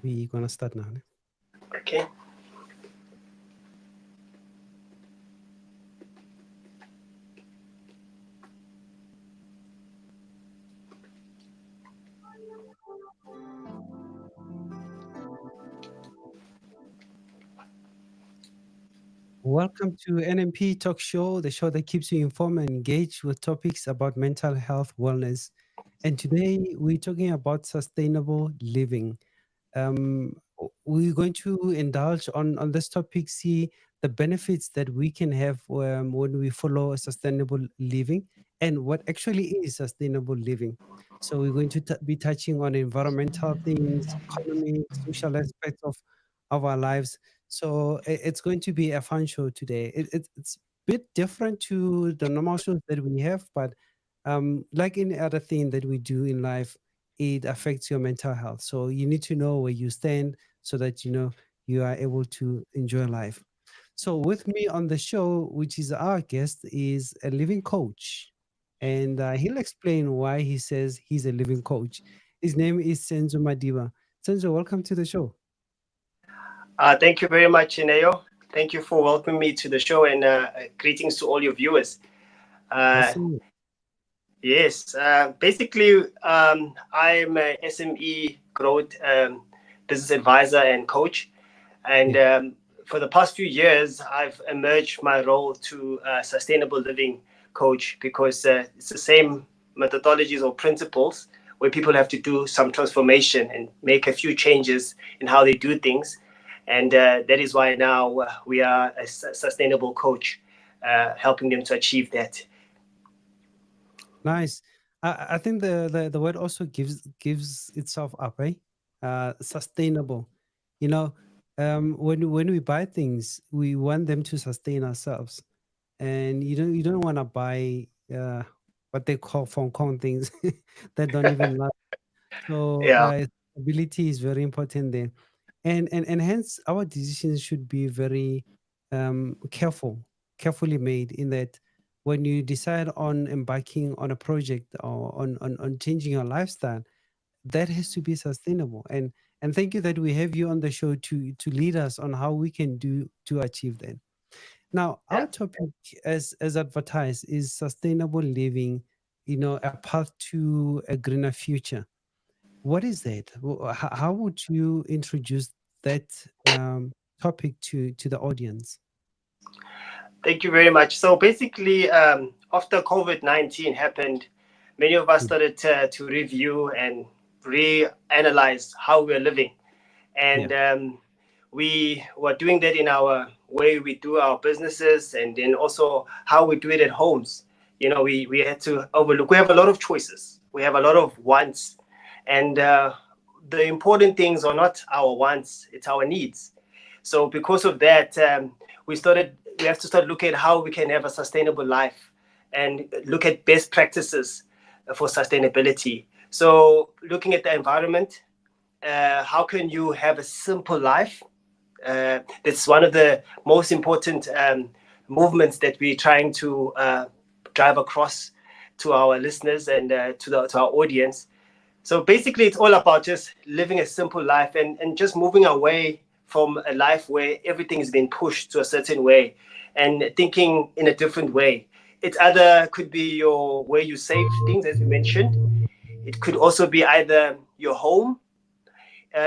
We're gonna start now. Okay. Welcome to NMP Talk Show, the show that keeps you informed and engaged with topics about mental health, wellness. And today we're talking about sustainable living. We're going to indulge on this topic, see the benefits that we can have when we follow a sustainable living and what actually is sustainable living. So we're going to be touching on environmental things, economic, social aspects of our lives. So it's going to be a fun show today. It's a bit different to the normal shows that we have, but like any other thing that we do in life, it affects your mental health. So you need to know where you stand so that you know you are able to enjoy life. So with me on the show, which is our guest, is a living coach, and he'll explain why he says he's a living coach. His name is Senzo Madiba. Senzo, welcome to the show. Thank you very much, Ineo. Thank you for welcoming me to the show and greetings to all your viewers. Uh, Awesome. yes, basically, I'm a SME growth business advisor and coach. And Yeah. for the past few years, I've emerged my role to sustainable living coach because it's the same methodologies or principles where people have to do some transformation and make a few changes in how they do things. And that is why now we are a sustainable coach, helping them to achieve that. Nice. I think the word also gives itself up, eh? Sustainable. You know, when we buy things, we want them to sustain ourselves, and you don't want to buy what they call Hong Kong things that don't even last. So Yeah. stability is very important there, and hence our decisions should be very carefully made. In that, when you decide on embarking on a project or on changing your lifestyle, that has to be sustainable. And thank you that we have you on the show to lead us on how we can do to achieve that. Now, our Yeah. topic, as advertised, is sustainable living. A path to a greener future. What is that? How would you introduce that topic to the audience? Thank you very much. So basically, after COVID-19 happened, many of us Mm. started to review and reanalyze how we're living. And Yeah. we were doing that in our way we do our businesses and then also how we do it at homes. We had to overlook, we have a lot of choices, we have a lot of wants. And the important things are not our wants, it's our needs. So because of that, we have to start looking at how we can have a sustainable life and look at best practices for sustainability. So looking at the environment, how can you have a simple life? That's one of the most important movements that we're trying to drive across to our listeners and to our audience. So basically, it's all about just living a simple life and just moving away from a life where everything is being pushed to a certain way and thinking in a different way. It either could be your way you save things, as we mentioned. It could also be either your home,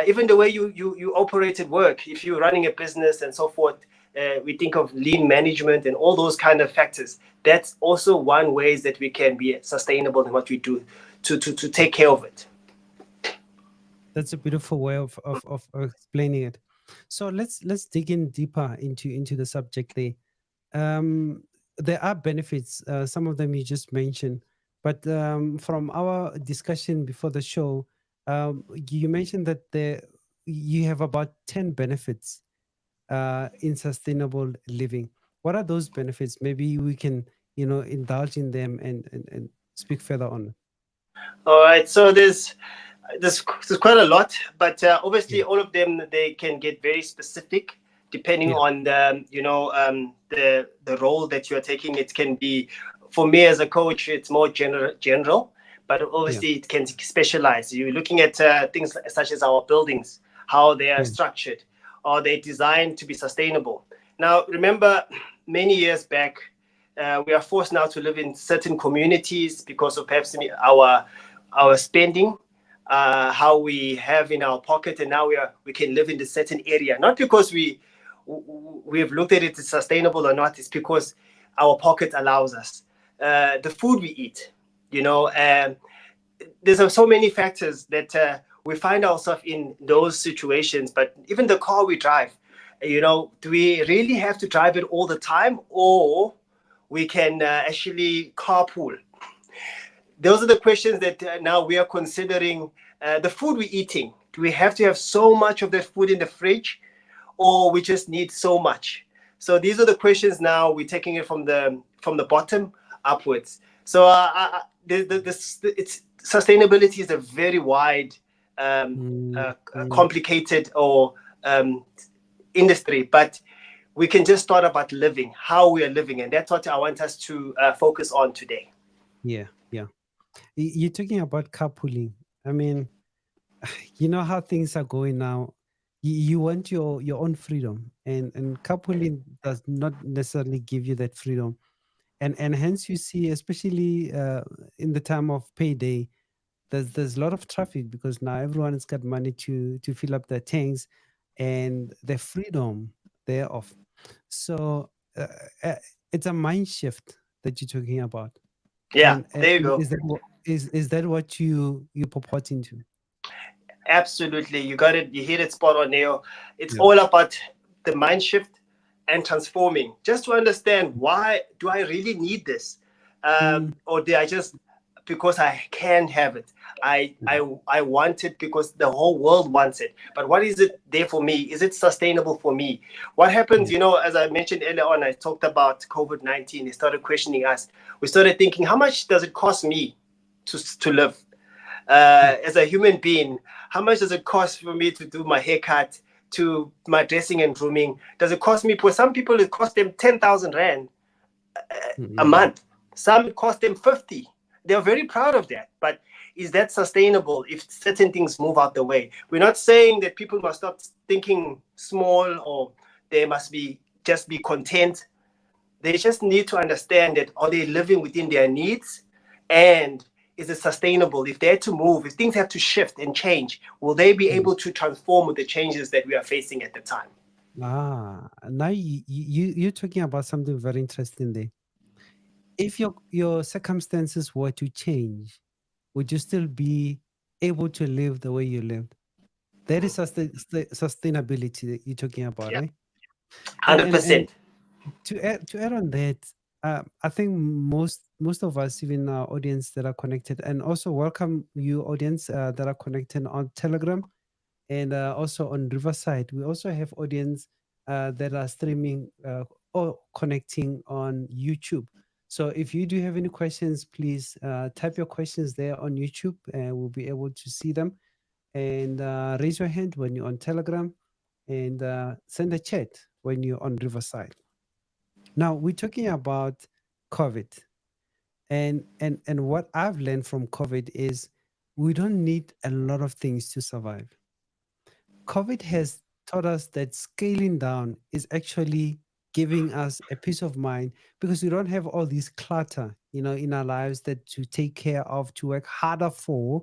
even the way you operate at work. If you're running a business and so forth, we think of lean management and all those kind of factors. That's also one ways that we can be sustainable in what we do to take care of it. That's a beautiful way of explaining it. So let's dig in deeper into the subject there. Um, there are benefits. Some of them you just mentioned, but from our discussion before the show, you mentioned that you have about 10 benefits in sustainable living. What are those benefits? Maybe we can, indulge in them and speak further on. All right. So there's quite a lot, but obviously Yeah. all of them they can get very specific depending Yeah. on the role that you are taking. It can be, for me as a coach, it's more general, but Yeah. obviously it can specialize. You're looking at things such as our buildings. how they are Yeah. structured, or they're designed to be sustainable. Now, remember, many years back, we are forced now to live in certain communities because of perhaps our spending, how we have in our pocket, and now we can live in a certain area, not because we have looked at it as sustainable or not. It's because our pocket allows us. The food we eat, there's so many factors that we find ourselves in those situations. But even the car we drive, do we really have to drive it all the time, or we can actually carpool? Those are the questions that now we are considering. The food we're eating, do we have to have so much of that food in the fridge, or we just need so much? So these are the questions now. We're taking it from the bottom upwards. So it's sustainability is a very wide, Mm, mm, complicated or industry, but we can just start about living, how we are living, and that's what I want us to focus on today. yeah, yeah. You're talking about carpooling. I mean, you know how things are going now. You want your own freedom, and carpooling does not necessarily give you that freedom. And hence you see, especially in the time of payday, there's a lot of traffic because now everyone has got money to fill up their tanks and their freedom thereof. So uh, it's a mind shift that you're talking about. Yeah, And there you go. is that what you purport into? Absolutely, you got it. You hit it spot on, Neo. It's Yeah. all about the mind shift and transforming. Just to understand, why do I really need this, Mm, or did I just because I can have it? I want it because the whole world wants it. But what is it there for me? Is it sustainable for me? What happens? yeah. As I mentioned earlier on, I talked about COVID-19. It started questioning us. We started thinking, how much does it cost me to live? Mm, As a human being, how much does it cost for me to do my haircut, to my dressing and grooming? Does it cost me? For some people, it costs them 10,000 rand a mm, month. Some it costs them 50. They're very proud of that. But is that sustainable if certain things move out the way? We're not saying that people must stop thinking small, or they must be content. They just need to understand that, are they living within their needs, and is it sustainable? If they had to move, if things have to shift and change, will they be mm. able to transform with the changes that we are facing at the time? Now you're talking about something very interesting there. If your circumstances were to change, would you still be able to live the way you lived? That is sustainability that you're talking about, Yeah, right? And 100%. to add on that, I think most of us, even our audience that are connected, and also welcome you audience that are connected on Telegram and also on Riverside. We also have audience that are streaming or connecting on YouTube. So if you do have any questions, please type your questions there on YouTube, and we'll be able to see them. And raise your hand when you're on Telegram, and send a chat when you're on Riverside. Now we're talking about COVID, and what I've learned from COVID is we don't need a lot of things to survive. COVID has taught us that scaling down is actually giving us a peace of mind because we don't have all this clutter, in our lives that to take care of, to work harder for,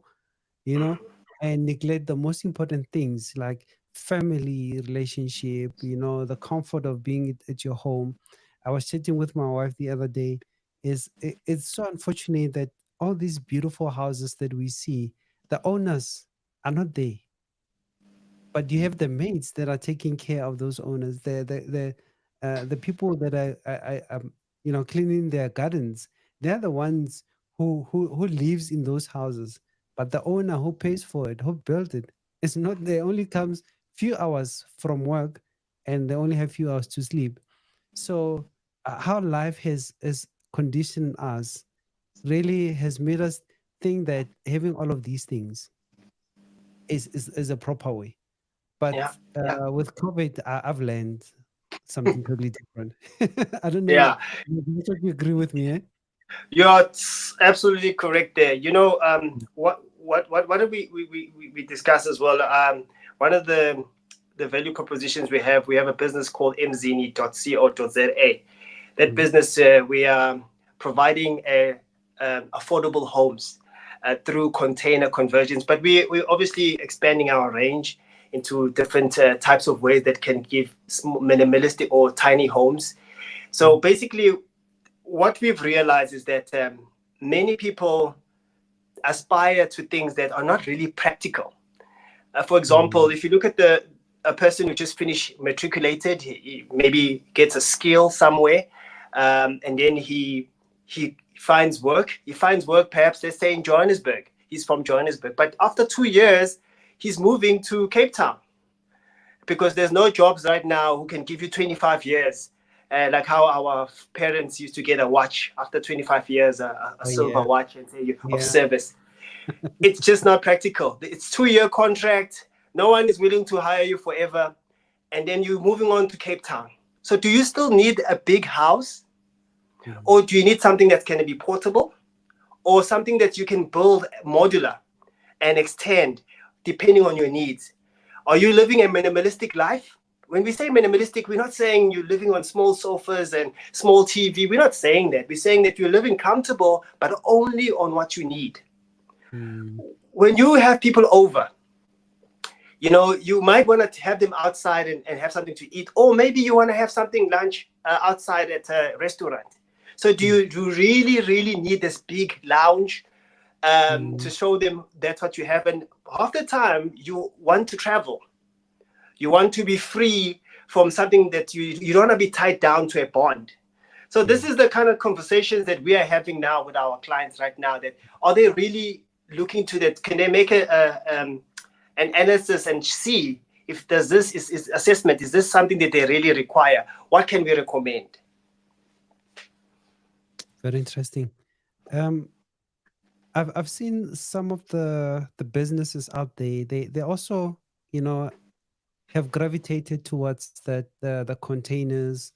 you know, and neglect the most important things like family relationship, the comfort of being at your home. I was chatting with my wife the other day. It's so unfortunate that all these beautiful houses that we see, the owners are not there, but you have the maids that are taking care of those owners, the people that are cleaning their gardens. They're the ones who lives in those houses, but the owner who pays for it, who built it, is not. They only comes few hours from work, and they only have few hours to sleep. So how life has conditioned us really has made us think that having all of these things is a proper way. But Yeah, yeah, with COVID, I've learned something totally different. I don't know. yeah. Do you agree with me? Eh? You're absolutely correct there. What did we discuss as well? one of the value propositions we have a business called mzini.co.za. That Mm, business, we are providing affordable homes through container conversions, but we're obviously expanding our range into different types of ways that can give minimalistic or tiny homes. So mm, basically, what we've realized is that many people aspire to things that are not really practical. For example, mm, if you look at a person who just finished matriculated, he maybe gets a skill somewhere, and then he finds work. He finds work, perhaps let's say in Johannesburg. He's from Johannesburg, but after 2 years, he's moving to Cape Town because there's no jobs right now who can give you 25 years. Like how our parents used to get a watch after 25 years, a oh silver yeah, watch and say of yeah. service. It's just not practical. It's 2 year contract. No one is willing to hire you forever, and then you're moving on to Cape Town. So do you still need a big house, Mm, or do you need something that's going to be portable, or something that you can build modular and extend depending on your needs? Are you living a minimalistic life? When we say minimalistic, we're not saying you're living on small sofas and small TV. We're not saying that. We're saying that you're living comfortable, but only on what you need. mm, When you have people over, you might want to have them outside and have something to eat, or maybe you want to have something lunch outside at a restaurant. So do mm, you really, really need this big lounge to mm, show them that's what you have? And half the time, you want to travel. You want to be free from something that you don't want to be tied down to a bond. So this mm. is the kind of conversations that we are having now with our clients right now. That are they really looking to that? Can they make an analysis and see if does this is assessment, is this something that they really require? What can we recommend? Very interesting. Um, I've seen some of the businesses out there. They also, you know, have gravitated towards the containers,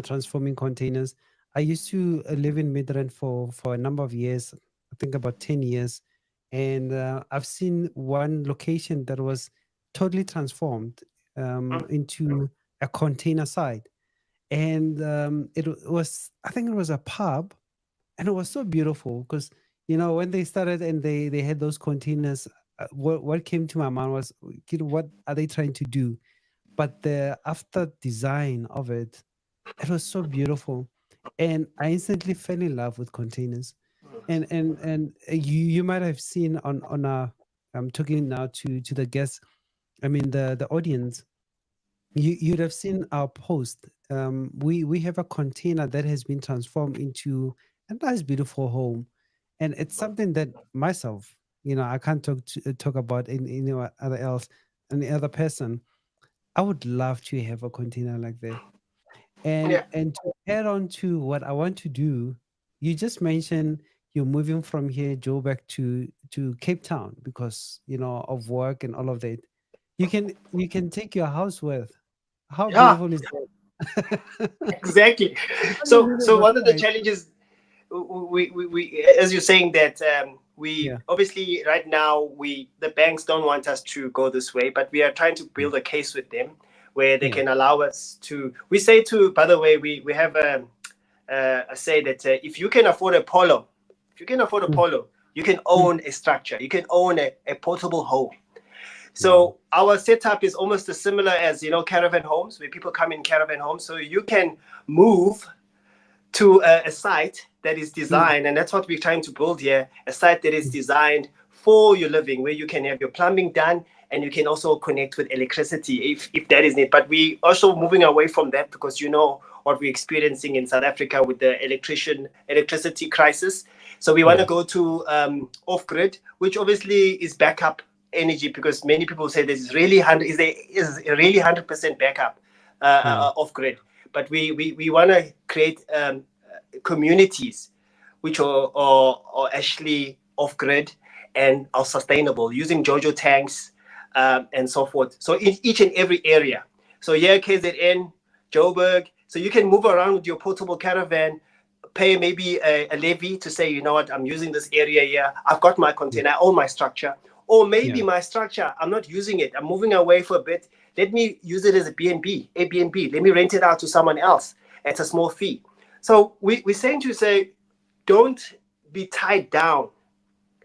transforming containers. I used to live in Midrand for a number of years, I think about 10 years, and I've seen one location that was totally transformed into a container site, and was, I think it was a pub, and it was so beautiful because when they started and they had those containers. What came to my mind was, what are they trying to do? But the after design of it, it was so beautiful, and I instantly fell in love with containers. And you might have seen on a, I'm talking now to the guests, I mean the audience. You'd have seen our post. We have a container that has been transformed into a nice beautiful home, and it's something that myself, I can't talk about in other else, any other person. I would love to have a container like that. And Yeah. and to add on to what I want to do, you just mentioned you're moving from here, Joburg, to Cape Town because of work and all of that. You can take your house with. How Yeah, beautiful is that? exactly. Because you So live so on the one of the side. challenges, as you're saying that we Yeah. obviously right now, the banks don't want us to go this way, but we are trying to Mm. build a case with them where they Yeah. can allow us to. We say to, by the way, we have a say that if you can afford a polo, if you can afford a Mm, polo, you can mm. own a structure, you can own a portable home. Wow. So our setup is almost as similar as caravan homes, where people come in caravan homes. So you can move to a site that is Mm, designed, and that's what we're trying to build here, a site that is designed for your living, where you can have your plumbing done and you can also connect with electricity if that is needed. But we also moving away from that because what we're experiencing in South Africa with the electricity crisis. So we want to yeah. go to off grid, which obviously is backup energy, because many people say this is really 100% backup Mm, off grid. But we want to create communities which are actually off grid and are sustainable using JoJo tanks and so forth. So in each and every area. So yeah, KZN, Joburg. So you can move around with your portable caravan, pay maybe a levy to say, you know what, I'm using this area here. I've got my mm, container, I own my structure. Or maybe Yeah. my structure, I'm not using it. I'm moving away for a bit. Let me use it as a B&B, Airbnb. Let me rent it out to someone else at a small fee. So we're saying to say, don't be tied down,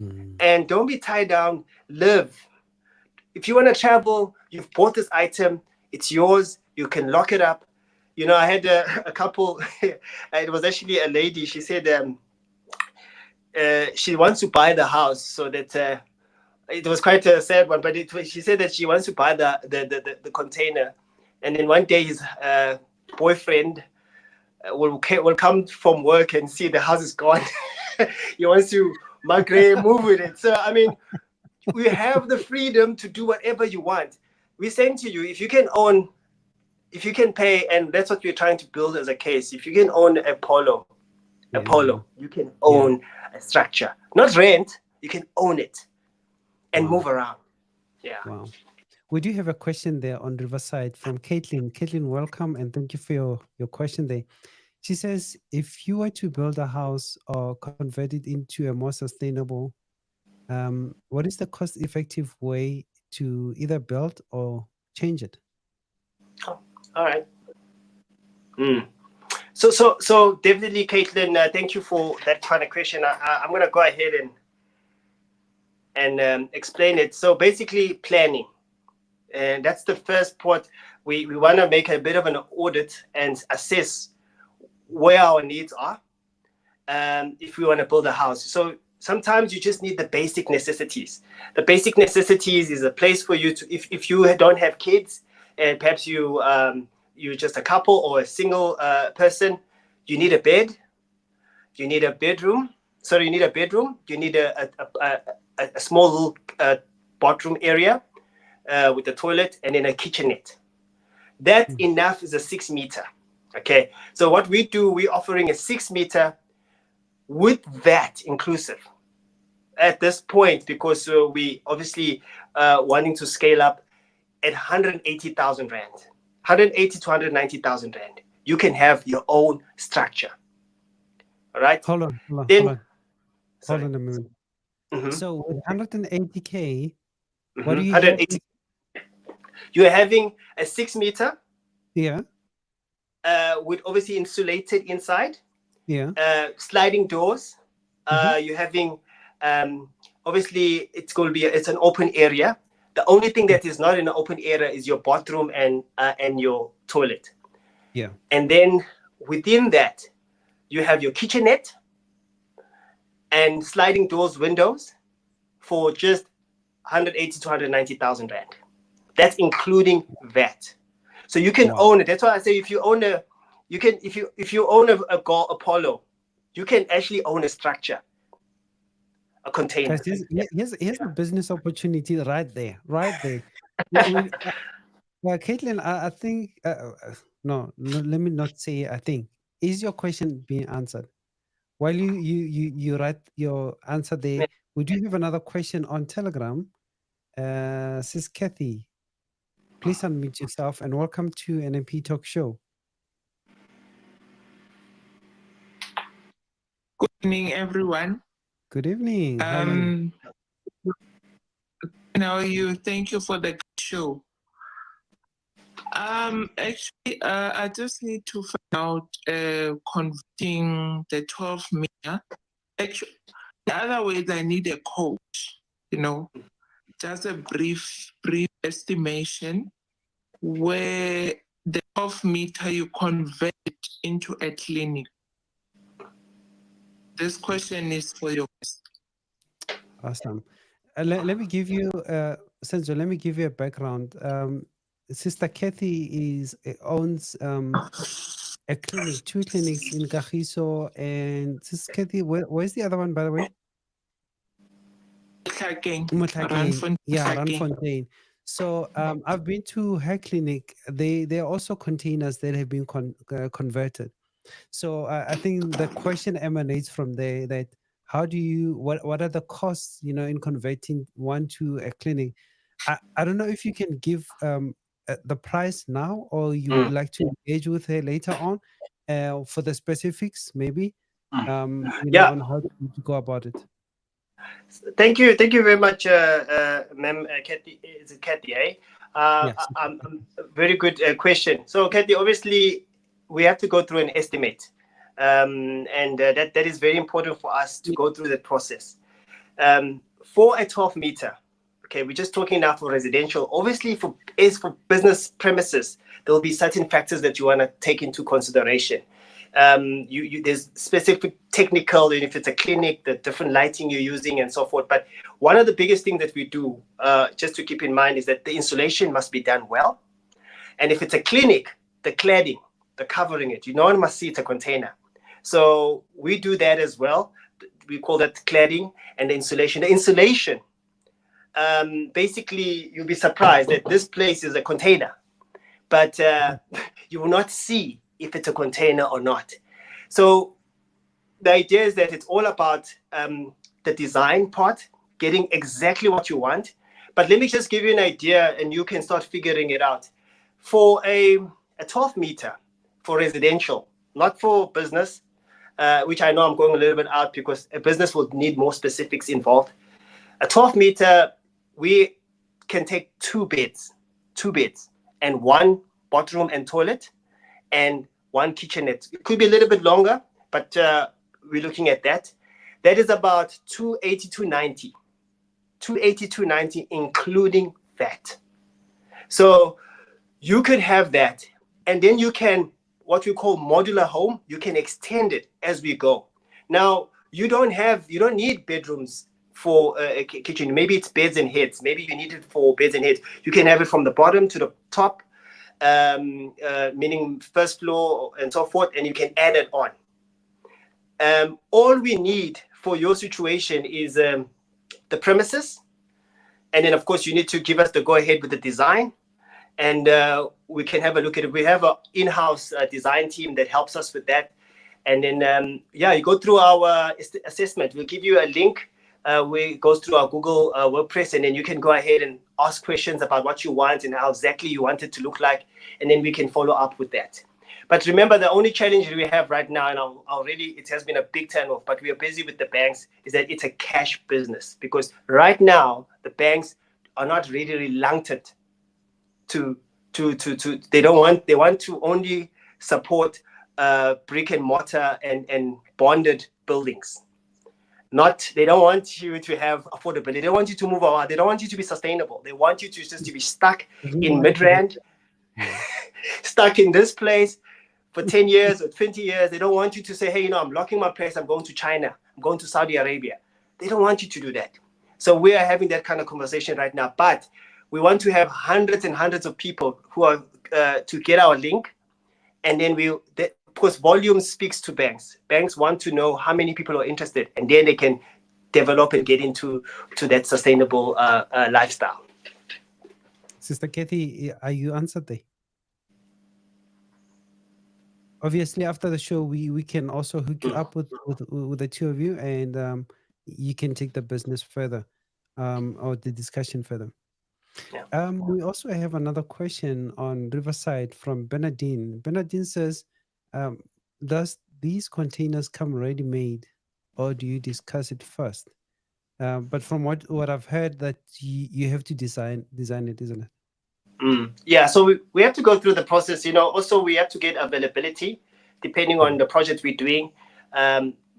Mm. and don't be tied down. Live. If you want to travel, you've bought this item, it's yours. You can lock it up. I had a couple. It was actually a lady. She said she wants to buy the house, so that it was quite a sad one. But she said that she wants to buy the container, and then one day his boyfriend will come from work and see the house is gone. He wants to migrate, move with it. So I mean, we have the freedom to do whatever you want. We're saying to you, if you can own, if you can pay, and that's what we're trying to build as a case. If you can own a Yeah. polo, you can Yeah. own a structure, not rent. You can own it and Wow. move around. Yeah. Wow. We do have a question there on Riverside from Caitlin. Caitlin, welcome and thank you for your question there. She says, if you were to build a house or convert it into a more sustainable, what is the cost-effective way to either build or change it? Oh, all right. Mm. So definitely, Caitlin. Thank you for that kind of question. I'm gonna go ahead and explain it. So basically, planning, and that's the first part. We want to make a bit of an audit and assess where our needs are, if we want to build a house. So sometimes you just need the basic necessities. The basic necessities is a place for you to, if you don't have kids, and perhaps you're just a couple or a single person, you need a bed, you need a bedroom. Sorry, you need a bedroom. You need a small little bathroom area with a toilet and then a kitchenette. That Mm. enough is a 6 meter. Okay. So what we do, we're offering a 6 meter with that inclusive at this point, because we obviously wanting to scale up at 180,000 rand, 180 to 190,000 rand. You can have your own structure. All right. Hold on, hold on, hold Then, on, hold sorry. on a minute. Mm-hmm. So with 180K, what Mm-hmm. do you have? 180. You're having a 6 meter Yeah, with obviously insulated inside, yeah. sliding doors. Mm-hmm. You're having obviously it's going to be it's an open area. The only thing Yeah, that is not in an open area is your bathroom and your toilet. yeah. And then within that, you have your kitchenette and sliding doors, windows for just 180 to 190,000 rand. That's including that. So you can Wow. own it. That's why I say if you own a, you can if you own a Polo, you can actually own a structure, a Guys, container. here's the business opportunity right there, right there. Well, Caitlin, I think, no, no, let me not say I think. Is your question being answered? While you write your answer there, we do have another question on Telegram. Sis Kathy, please unmute yourself and welcome to NMP Talk Show. Good evening, everyone. Good evening. How are you? Thank you for the show. Actually, I just need to find out converting the 12 meter. Actually, the other ways I need a coach. Just a brief estimation where the 12 meter you convert it into a clinic. This question is for you. Awesome. Let me give you, Senzo, let me give you a background. Sister Kathy owns a clinic, two clinics in Kagiso, and Sister Kathy, where's the other one, by the way? Motlhakeng. Yeah, Ranfontein. So I've been to her clinic. They're also containers that have been converted. So I think the question emanates from there, that how do you, what are the costs, in converting one to a clinic? I don't know if you can give the price now, or you would like to engage with her later on for the specifics, maybe, Yeah. on how to go about it. Thank you very much, ma'am. Kathy, is it Kathy? Eh? Yes. Very good question. So, Kathy, obviously, we have to go through an estimate, and that is very important for us to go through the process. For a 12 meter, okay, we're just talking now for residential. Obviously, for business premises, there will be certain factors that you want to take into consideration. There's specific technical, and if it's a clinic, the different lighting you're using and so forth. But one of the biggest things that we do, just to keep in mind, is that the insulation must be done well. And if it's a clinic, the cladding, the covering it, no one must see it's a container. So we do that as well. We call that cladding and the insulation. The insulation, basically, you'll be surprised that this place is a container, but you will not see if it's a container or not. So the idea is that it's all about the design part, getting exactly what you want. But let me just give you an idea, and you can start figuring it out. For a 12 meter for residential, not for business, which I know I'm going a little bit out because a business will need more specifics involved. A 12 meter, we can take two beds, and one bathroom and toilet, and one kitchenette. It could be a little bit longer, but we're looking at that. That is about 280 to 90. 280 to 90, including that. So you could have that, and then you can, what we call modular home, you can extend it as we go. Now, you don't need bedrooms for a kitchen. Maybe it's beds and heads. Maybe you need it for beds and heads. You can have it from the bottom to the top, meaning first floor and so forth, and you can add it on. All we need for your situation is the premises, and then of course you need to give us the go ahead with the design, and we can have a look at it. We have an in-house design team that helps us with that, and then you go through our assessment. We'll give you a link where it goes through our Google WordPress, and then you can go ahead and ask questions about what you want and how exactly you want it to look like, and then we can follow up with that. But remember, the only challenge that we have right now, and it has been a big turnoff, but we are busy with the banks, is that it's a cash business. Because right now, the banks are not really reluctant they want to only support brick and mortar and bonded buildings. They don't want you to have affordability. They don't want you to move around. They don't want you to be sustainable. They want you to just to be stuck in Midrand, stuck in this place for 10 years or 20 years. They don't want you to say, hey, I'm locking my place. I'm going to China. I'm going to Saudi Arabia. They don't want you to do that. So we are having that kind of conversation right now. But we want to have hundreds and hundreds of people who are to get our link. And then because volume speaks to banks. Banks want to know how many people are interested, and then they can develop and get into that sustainable lifestyle. Sister Kathy, are you answered there? Obviously, after the show, we can also hook you up with the two of you, and you can take the business further, or the discussion further. Yeah. We also have another question on Riverside from Bernardine. Bernardine says, does these containers come ready-made, or do you discuss it first? But from what I've heard, that you have to design it, isn't it? Yeah, so we have to go through the process. Also we have to get availability depending on the project we're doing.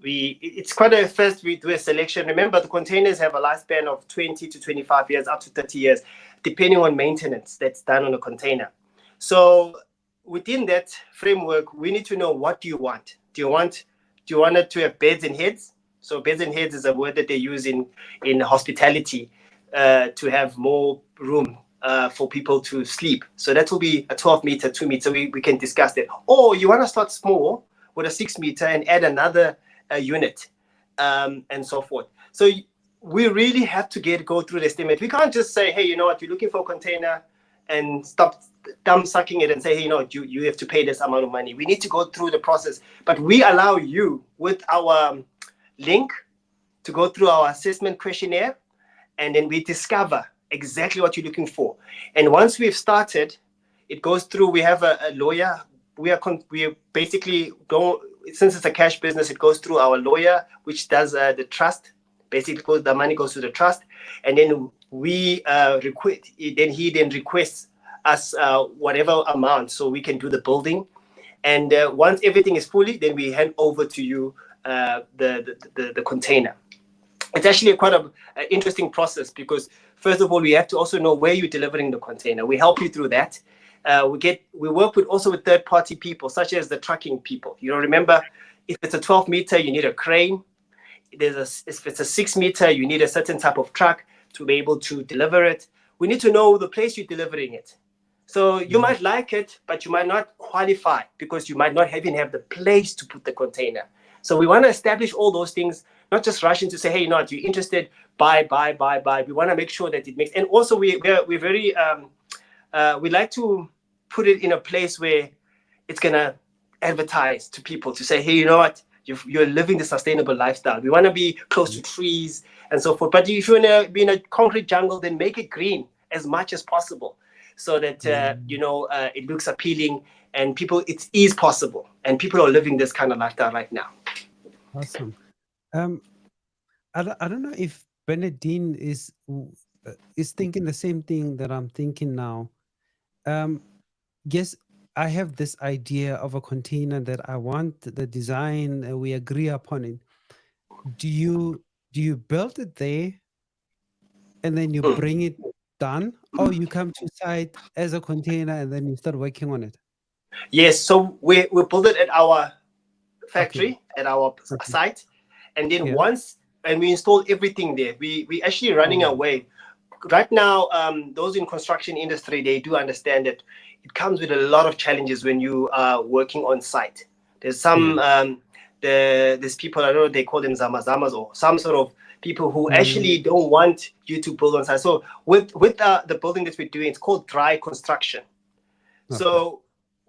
It's quite first we do a selection. Remember, the containers have a lifespan of 20 to 25 years, up to 30 years, depending on maintenance that's done on a container. So within that framework, we need to know, what do you want? Do you want it to have beds and heads? So beds and heads is a word that they use in hospitality to have more room for people to sleep. So that will be a 12 meter, 2 meter. We can discuss that. Or you want to start small with a 6 meter and add another unit, and so forth. So we really have to go through the estimate. We can't just say, hey, you know what, you're looking for a container, and stop dumb sucking it and say, hey, you have to pay this amount of money. We need to go through the process. But we allow you, with our link, to go through our assessment questionnaire, and then we discover exactly what you're looking for. And once we've started, it goes through. We have a lawyer. We basically go, since it's a cash business, it goes through our lawyer, which does the trust Basically, the money goes to the trust, and then we request. Then he then requests us whatever amount so we can do the building. And once everything is fully, then we hand over to you the container. It's actually quite an interesting process because first of all, we have to also know where you're delivering the container. We help you through that. We work with also with third party people such as the trucking people. You know, remember, if it's a 12 meter, you need a crane. If it's a 6 meter, you need a certain type of truck to be able to deliver it. We need to know the place you're delivering it. So you might like it, but you might not qualify because you might not even have the place to put the container. So we want to establish all those things, not just rush in to say, hey, you know what, you're interested, buy. We want to make sure that it makes, and also we're very, we like to put it in a place where it's going to advertise to people to say, hey, you know what, you're living the sustainable lifestyle. We want to be close to trees and so forth. But if you want to be in a concrete jungle, then make it green as much as possible so that, it looks appealing and it is possible. And people are living this kind of lifestyle right now. Awesome. I don't know if Benedine is thinking the same thing that I'm thinking now. Yes, I have this idea of a container that I want the design, and we agree upon it. Do you build it there and then you bring it done, or you come to site as a container and then you start working on it? Yes, so we build it at our factory, at our site, and then we install everything there. We actually running away right now. Those in construction industry, they do understand that it comes with a lot of challenges when you are working on site. There's some there's people, I don't know, they call them zamazamas or some sort of people who actually don't want you to build on site. So with the building that we're doing, it's called dry construction. So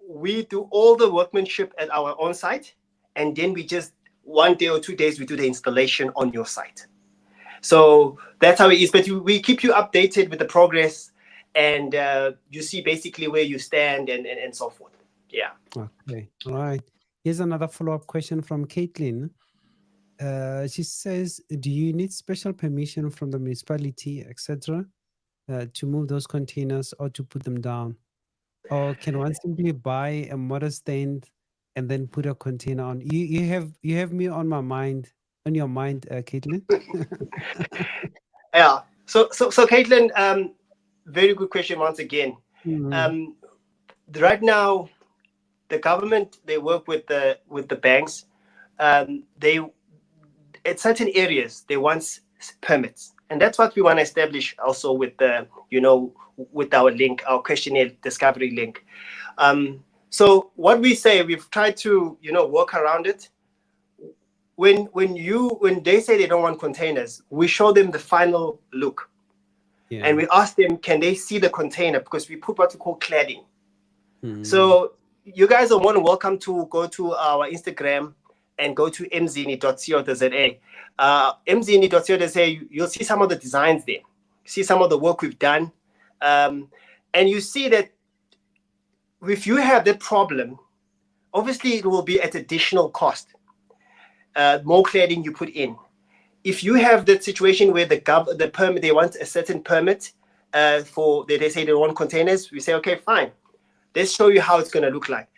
we do all the workmanship at our own site, and then we just 1 day or 2 days we do the installation on your site. So that's how it is. But we keep you updated with the progress, and you see basically where you stand and so forth. Yeah. Okay. All right. Here's another follow-up question from Caitlin. She says, do you need special permission from the municipality, etc., to move those containers or to put them down? Or can one simply buy a mortar stand and then put a container on? You have me on my mind, on your mind, Caitlin. Yeah. So Caitlin, very good question once again. Right now, the government, they work with the banks. They at certain areas they want permits, and that's what we want to establish also with the with our link, our questionnaire discovery link. So what we say, we've tried to work around it. When they say they don't want containers, we show them the final look, and we ask them, can they see the container, because we put what we call cladding. So you guys are more than welcome to go to our Instagram and go to mzini.co.za. Mzini.co.za, you'll see some of the designs there, see some of the work we've done, and you see that if you have that problem, obviously it will be at additional cost. More cladding you put in. If you have that situation where the permit, they want a certain permit they say they want containers, we say, okay, fine. Let's show you how it's going to look like.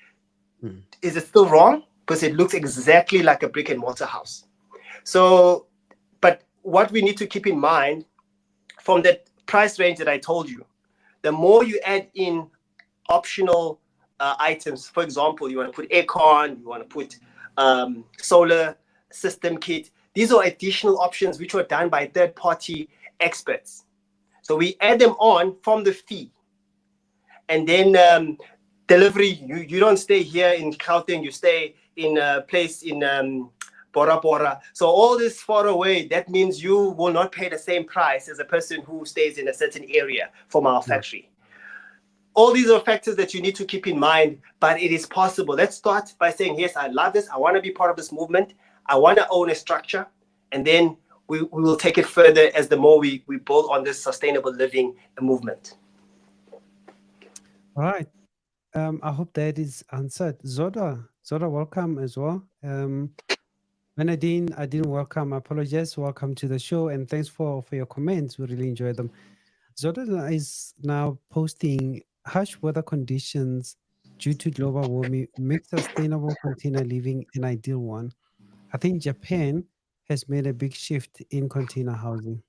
Is it still wrong? Because it looks exactly like a brick and mortar house. So, but what we need to keep in mind from that price range that I told you, the more you add in optional items, for example, you want to put aircon, you want to put solar system kit. These are additional options which are done by third-party experts. So we add them on from the fee. And then delivery, you don't stay here in Gauteng, you stay in a place in Bora Bora. So all this far away, that means you will not pay the same price as a person who stays in a certain area from our factory. All these are factors that you need to keep in mind, but it is possible. Let's start by saying, yes, I love this. I want to be part of this movement. I want to own a structure. And then we will take it further as the more we build on this sustainable living movement. All right. I hope that is answered. Zoda, welcome as well. Benadine, I didn't welcome. I apologize. Welcome to the show, and thanks for your comments. We really enjoyed them. Zodan is now posting harsh weather conditions due to global warming make sustainable container living an ideal one. I think Japan has made a big shift in container housing.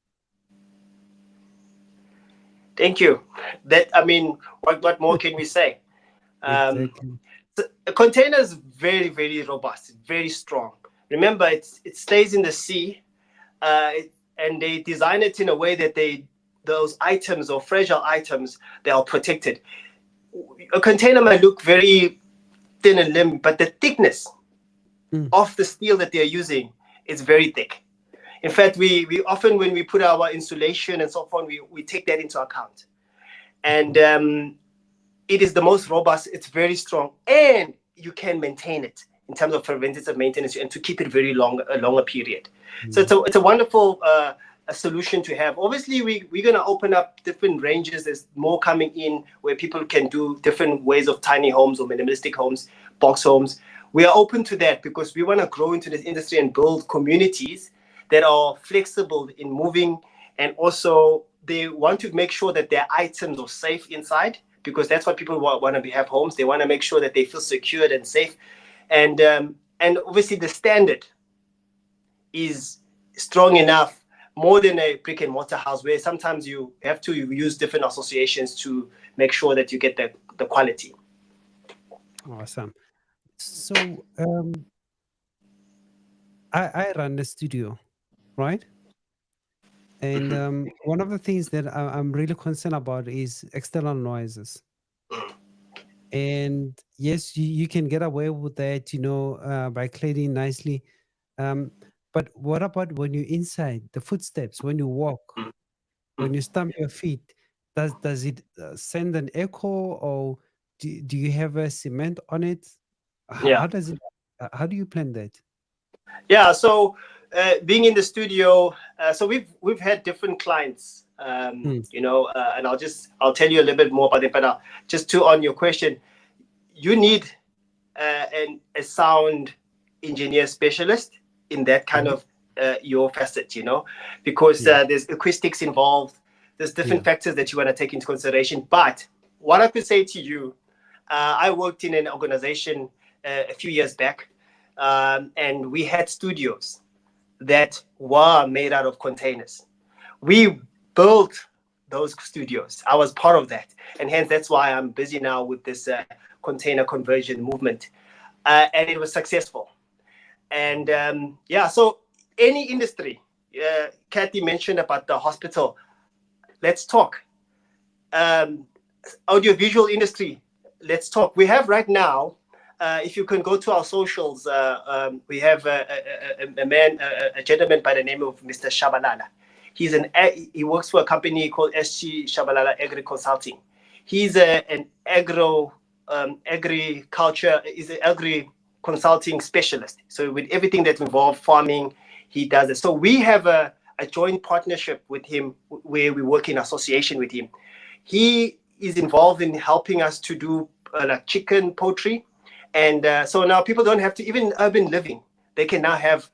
Thank you. That I mean, what more can we say? Um, Exactly. a container is very robust, very strong. Remember, it stays in the sea, and they design it in a way that those items or fragile items, they are protected. A container might look very thin and limp, but the thickness Mm, of the steel that they're using is very thick. In fact, we often, when we put our insulation and so on, we take that into account. And mhm, it is the most robust, it's very strong, and you can maintain it in terms of preventative maintenance and to keep it very long, a longer period. So mm, it's a wonderful a solution to have. Obviously, we're going to open up different ranges. There's more coming in where people can do different ways of tiny homes or minimalistic homes, box homes. We are open to that because we want to grow into this industry and build communities that are flexible in moving, and also they want to make sure that their items are safe inside, because that's what people want to have homes. They want to make sure that they feel secured and safe, and obviously the standard is strong enough, more than a brick and mortar house where sometimes you have to use different associations to make sure that you get the quality. awesome. So I run the studio, right? And Mhm. one of the things that I'm really concerned about is external noises. And yes, you can get away with that, by cleaning nicely. Um, but what about when you're inside, the footsteps, when you walk, when you stamp your feet? Does it send an echo, or do you have a cement on it? Yeah. How does it? How do you plan that? Yeah, so being in the studio, so we've had different clients, Mm, and I'll tell you a little bit more about it. But just to on your question, you need a sound engineer specialist in that kind mhm. of your facet, because Yeah, there's acoustics involved. There's different yeah. factors that you want to take into consideration. But what I could say to you, I worked in an organization a few years back, and we had studios that were made out of containers. We built those studios. I was part of that, and hence that's why I'm busy now with this container conversion movement, and it was successful. And yeah, so any industry. Kathy mentioned about the hospital. Let's talk. Um, Audiovisual industry. Let's talk. We have right now. If you can go to our socials, we have a gentleman by the name of Mr. Shabalala. He works for a company called SG Shabalala Agri Consulting. He's an agriculture, is an agri consulting specialist. So with everything that involves farming, he does it. So we have a joint partnership with him where we work in association with him. He is involved in helping us to do like chicken poultry, and so now people don't have to, even urban living, they can now have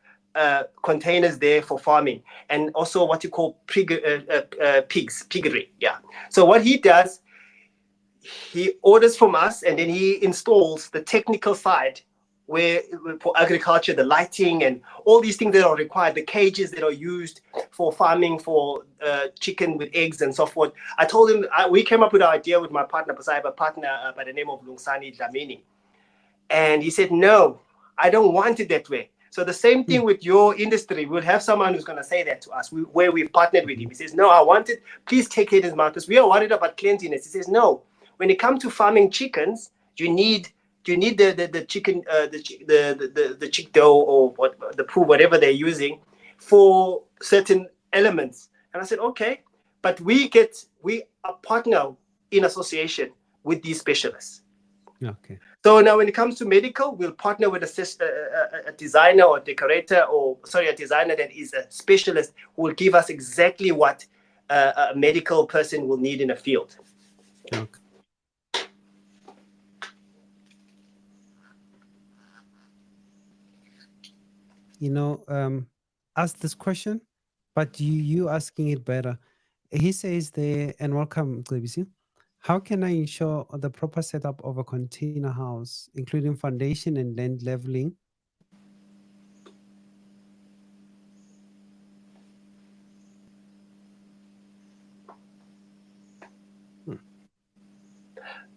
containers there for farming, and also what you call piggery. Yeah. So what he does, he orders from us, and then he installs the technical side where for agriculture, the lighting and all these things that are required, the cages that are used for farming for chicken with eggs and so forth. I told him, we came up with an idea with my partner, because I have a partner by the name of Lungsani Dlamini. And he said, no, I don't want it that way. So the same thing Mm, with your industry. We'll have someone who's going to say that to us, where we've partnered with him. mhm. He says, no, I want it. Please take it as markers. We are worried about cleanliness. He says, no, when it comes to farming chickens, you need the chicken, the chick dough, or what, the poo, whatever they're using for certain elements. And I said, okay, but we are partner in association with these specialists. Okay. So now, when it comes to medical, we'll partner with a designer or decorator, or sorry, a designer that is a specialist who will give us exactly what a medical person will need in a field. Okay. ask this question, but you asking it better. He says there, and welcome, Glebisi. How can I ensure the proper setup of a container house, including foundation and land leveling? Hmm.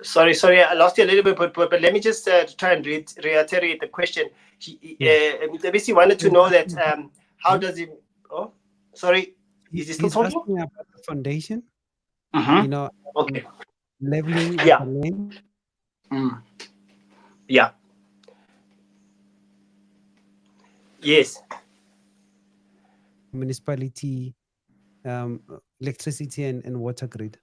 Sorry, I lost you a little bit, but let me just try and reiterate the question. Yeah. Mr. wanted to He's know that asking about, how Mhm. does it? Oh, sorry, is he still He's talking? asking about the foundation, Mm-hmm. you know, Okay. leveling of Yeah. the land, Mm. Yeah. Yes. municipality, electricity and water grid.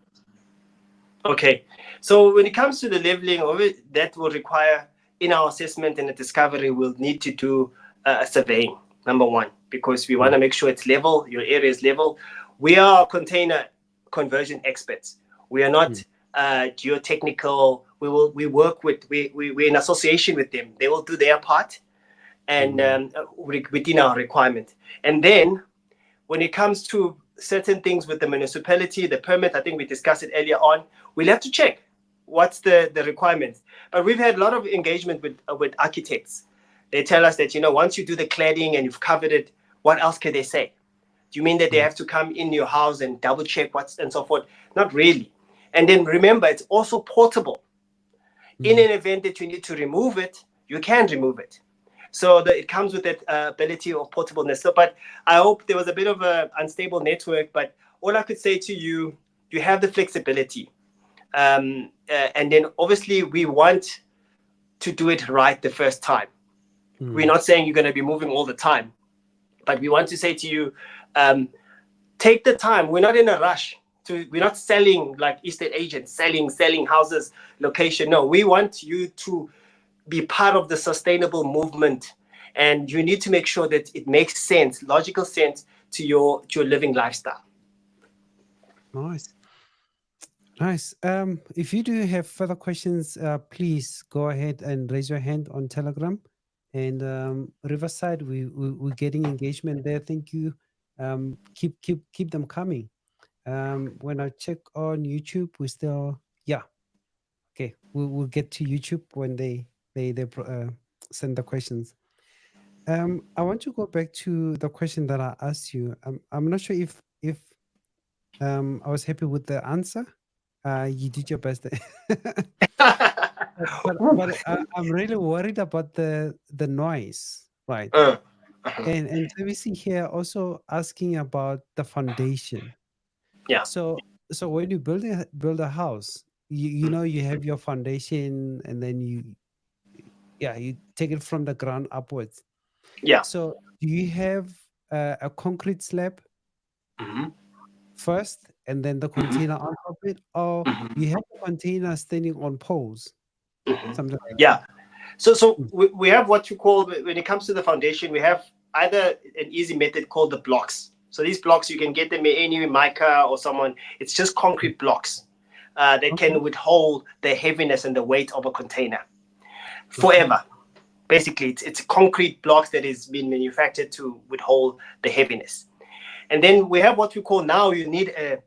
Okay. So when it comes to the leveling of it, that will require in our assessment and the discovery, we'll need to do a surveying. Number one, because we want Mm, to make sure it's level, your area is level. We are container conversion experts. We are not mm, geotechnical. We work with we're in association with them. They will do their part and mm, within our requirement. And then when it comes to certain things with the municipality, the permit, I think we discussed it earlier on, we'll have to check what's the requirements. But we've had a lot of engagement with architects. They tell us that, once you do the cladding and you've covered it, what else can they say? Do you mean that they mm, have to come in your house and double check what's and so forth? Not really. And then remember, it's also portable. In mm. an event that you need to remove it, you can remove it. So it comes with that ability of portableness. So, but I hope there was a bit of an unstable network. But all I could say to you, you have the flexibility, and then obviously we want to do it right the first time. We're Mm. not saying you're going to be moving all the time, but we want to say to you, um, take the time. We're not in a rush. We're not selling like estate agents, selling houses, location. No, we want you to be part of the sustainable movement, and you need to make sure that it makes sense, logical sense to your living lifestyle. Nice. Nice. If you do have further questions, please go ahead and raise your hand on Telegram. And Riverside, we're getting engagement there. Thank you. Keep them coming. When I check on YouTube, we still, yeah, okay. We'll get to YouTube when they send the questions. I want to go back to the question that I asked you. I'm not sure if I was happy with the answer. You did your best. But I'm really worried about the noise, right? Uh, And let me see here also asking about the foundation. yeah, So when you build a house, you have your foundation, and then you take it from the ground upwards. yeah. So do you have a concrete slab Mhm, first and then the mhm, container on top of it, or mhm, you have the container standing on poles, mhm. something like Yeah. So that? we have what you call, when it comes to the foundation, we have either an easy method called the blocks. So these blocks, you can get them in any mica or someone. It's just Mm. concrete blocks that Okay, can withhold the heaviness and the weight of a container okay. forever. Basically, it's concrete blocks that is being manufactured to withhold the heaviness. And then we have what we call, now you need a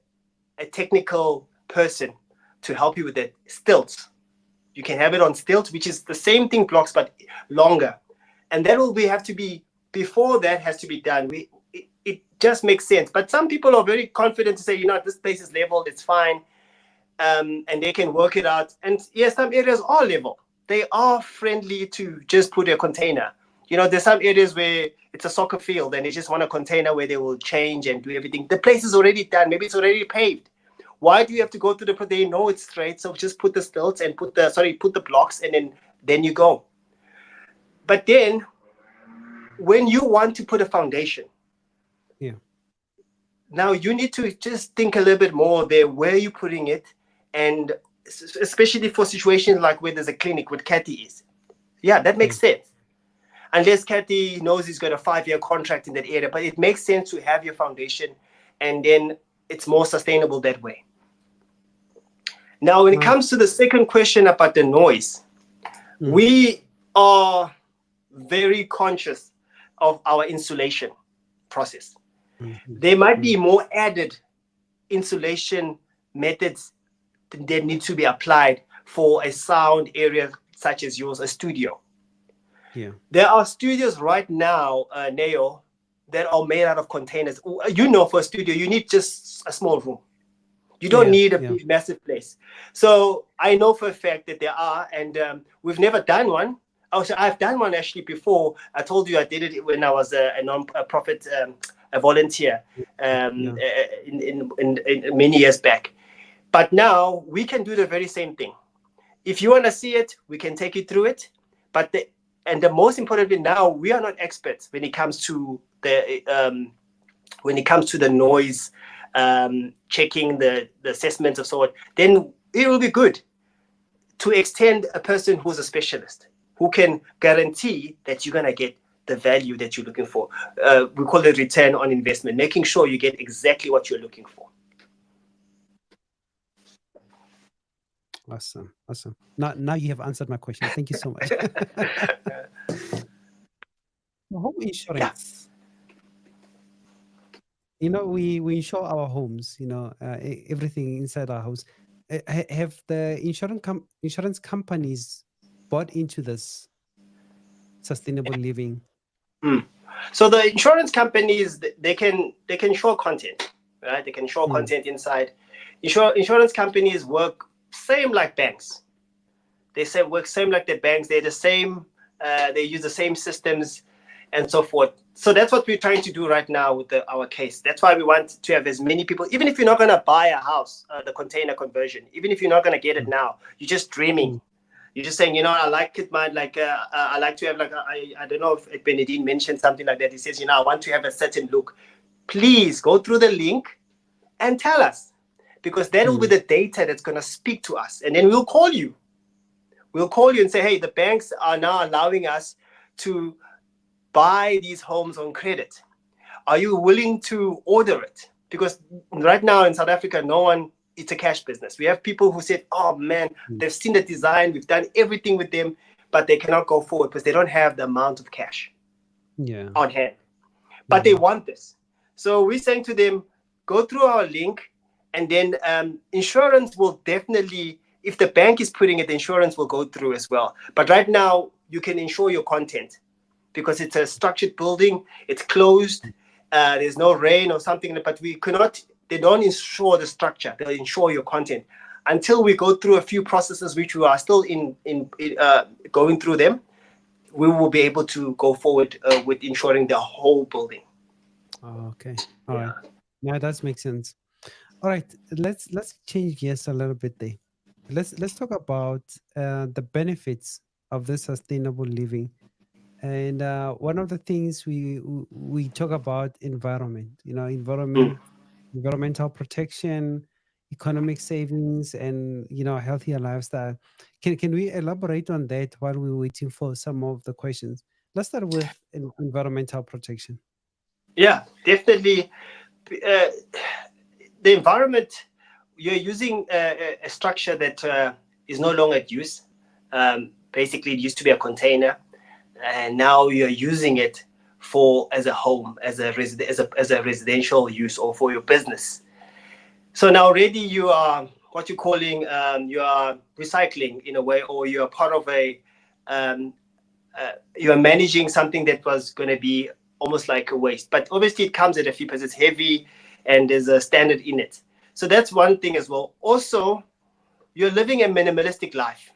technical person to help you with the stilts. You can have it on stilts, which is the same thing, blocks, but longer. And that will be have to be, before that has to be done. It just makes sense. But some people are very confident to say, this place is leveled, it's fine, and they can work it out. And yes, some areas are level. They are friendly to just put a container. There's some areas where it's a soccer field and they just want a container where they will change and do everything. The place is already done. Maybe it's already paved. Why do you have to go through they know it's straight, so just put the stilts and put the blocks, and then you go. But then when you want to put a foundation, Yeah. now you need to just think a little bit more there, where you're putting it, and especially for situations like where there's a clinic, what Kathy is. Yeah, that Yeah. makes sense. Unless Kathy knows he's got a 5-year contract in that area, but it makes sense to have your foundation, and then it's more sustainable that way. Now, when it Nice. comes to the second question about the noise, Mm, we are very conscious of our insulation process. Mhm. There might be more added insulation methods that need to be applied for a sound area such as yours, a studio. Yeah. There are studios right now, Neo, that are made out of containers. You know, for a studio, you need just a small room. You don't Yeah. need a Yeah. big, massive place. So I know for a fact that there are, and we've never done one. Oh, so I've done one actually before. I told you I did it when I was a non-profit, a volunteer, Yeah. in many years back. But now we can do the very same thing. If you want to see it, we can take you through it. But the most importantly, now we are not experts when it comes to the noise, checking the assessments of sort. Then it will be good to extend a person who's a specialist who can guarantee that you're gonna get the value that you're looking for. We call it return on investment, making sure you get exactly what you're looking for. Awesome. Awesome. Now you have answered my question. Thank you so much. Home Yeah. insurance. You know, we insure our homes. You know, everything inside our house. Have the insurance companies bought into this sustainable living? Mm. So the insurance companies, they can show content, right? They can show Mm. content inside. Insurance companies work same like banks. They say work same like the banks. They're the same. They use the same systems, and so forth. So that's what we're trying to do right now with our case. That's why we want to have as many people. Even if you're not going to buy a house, the container conversion. Even if you're not going to get it Mm. now, you're just dreaming. Mm. You're just saying, I like it, man. Like, I like to have, like, I don't know if Benedine mentioned something like that. He says, I want to have a certain look. Please go through the link and tell us, because that will be Mm. the data that's going to speak to us. And then we'll call you. We'll call you and say, hey, the banks are now allowing us to buy these homes on credit. Are you willing to order it? Because right now in South Africa, it's a cash business. We have people who said, oh man, Mm. they've seen the design, we've done everything with them, but they cannot go forward because they don't have the amount of cash Yeah. on hand. But they want this. So we're saying to them, go through our link, and then insurance will definitely, if the bank is putting it, the insurance will go through as well. But right now, you can insure your content because it's a structured building, it's closed, there's no rain or something, but they don't insure the structure, they'll insure your content. Until we go through a few processes, which we are still in going through them, we will be able to go forward with insuring the whole building. Oh, okay. All right. Now that makes sense. All right. Let's change gears a little bit there. Let's talk about the benefits of this sustainable living. And one of the things we talk about environment, Mm. environmental protection, economic savings, and a healthier lifestyle. Can we elaborate on that while we're waiting for some of the questions? Let's start with environmental protection. Yeah, definitely. Uh, the environment, you're using a structure that is no longer at use. Basically, it used to be a container, and now you're using it as a home, as a residential use, or for your business. So now already you are what you're calling you are recycling in a way, or you are part of um, you are managing something that was going to be almost like a waste. But obviously it comes at a fee because it's heavy and there's a standard in it. So that's one thing as well. Also, you're living a minimalistic life.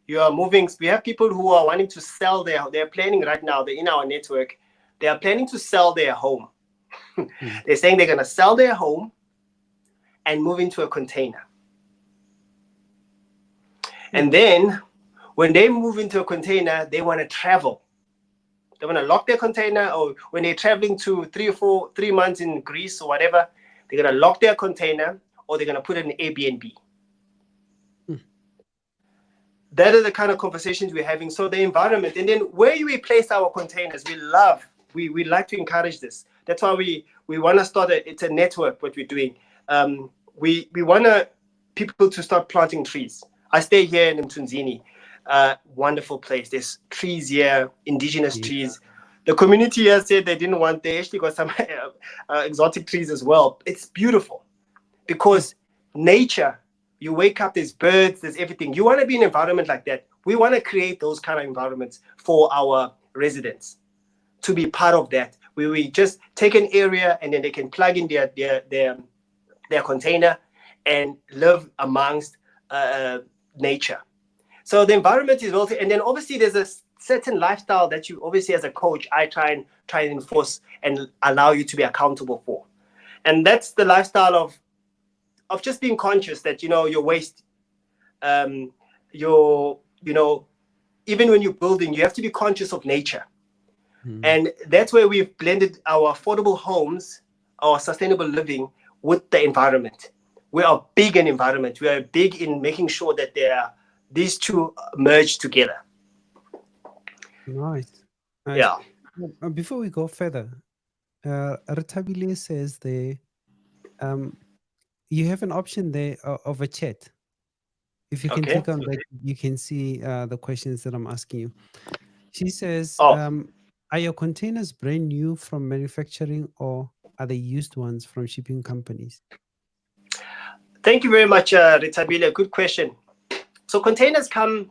You are moving. We have people who are wanting to sell they're planning right now, they're in our network. They are planning to sell their home. Mm. They're saying they're going to sell their home and move into a container. And then when they move into a container, they want to travel. They want to lock their container, or when they're traveling to 3 months in Greece or whatever, they're going to lock their container, or they're going to put it in Airbnb. Mm. That are the kind of conversations we're having. So the environment, and then where we place our containers, we like to encourage this. That's why we want to start it's a network, what we're doing. We want people to start planting trees. I stay here in Mtunzini, wonderful place. There's trees here, indigenous Yeah. trees. The community here said they didn't want. They actually got some exotic trees as well. It's beautiful because nature. You wake up, there's birds, there's everything. You want to be in an environment like that. We want to create those kind of environments for our residents to be part of that. Where we just take an area and then they can plug in their container and live amongst nature. So the environment is also, and then obviously there's a certain lifestyle that you obviously as a coach, I try and enforce and allow you to be accountable for. And that's the lifestyle of just being conscious that, your waste, even when you're building, you have to be conscious of nature. And that's where we've blended our affordable homes, our sustainable living with the environment. We are big in environment. We are big in making sure that these two merge together. Nice. Yeah. Before we go further, Retabile says you have an option there of a chat. If you can click on that, you can see the questions that I'm asking you. She says, are your containers brand new from manufacturing or are they used ones from shipping companies? Thank you very much, Retabile. Good question. So containers come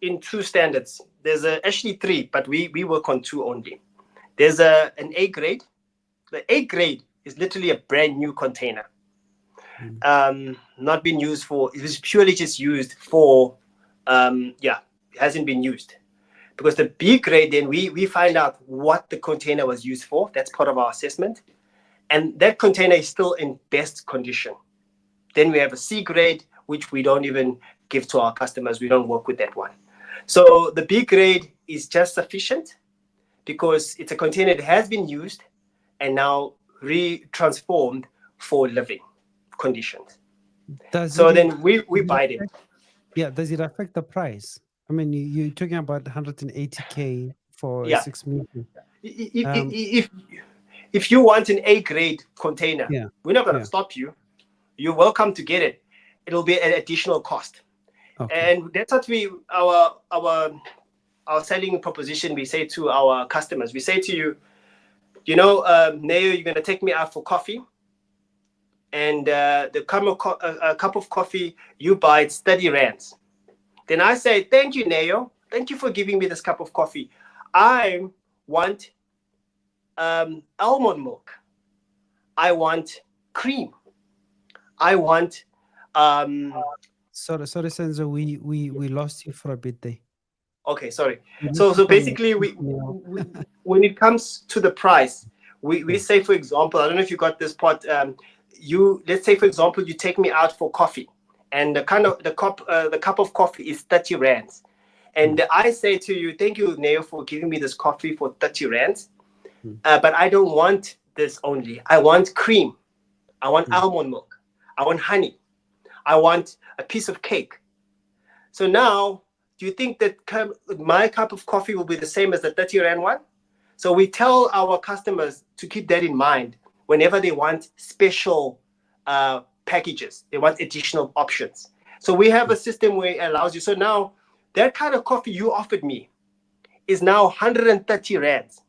in two standards. There's actually three, but we work on two only. There's an A grade. The A grade is literally a brand new container. Not been used for, it was purely just used for, it hasn't been used. Because the B grade, then we find out what the container was used for. That's part of our assessment. And that container is still in best condition. Then we have a C grade, which we don't even give to our customers. We don't work with that one. So the B grade is just sufficient because it's a container that has been used and now retransformed for living conditions. Then we buy them. Yeah, does it affect the price? I mean, you're talking about 180K for a 6 meter. If you want an A grade container, we're not going to stop you. You're welcome to get it. It'll be an additional cost. Okay. And that's what our selling proposition, we say to our customers. We say to you, Neo, you're going to take me out for coffee. And the cup of coffee you buy, it's 30 rands. Then I say, thank you, Neo. Thank you for giving me this cup of coffee. I want almond milk. I want cream. I want sorry Senzo, we lost you for a bit there. Okay, sorry. So basically we when it comes to the price, we say, for example, I don't know if you got this part, let's say, for example, you take me out for coffee and the cup of coffee is 30 rands. And I say to you, thank you, Neo, for giving me this coffee for 30 rands. But I don't want this only. I want cream. I want almond milk. I want honey. I want a piece of cake. So now, do you think that my cup of coffee will be the same as the 30 rand one? So we tell our customers to keep that in mind whenever they want special packages. They want additional options. So we have a system where it allows you. So now, that kind of coffee you offered me is now 130 rands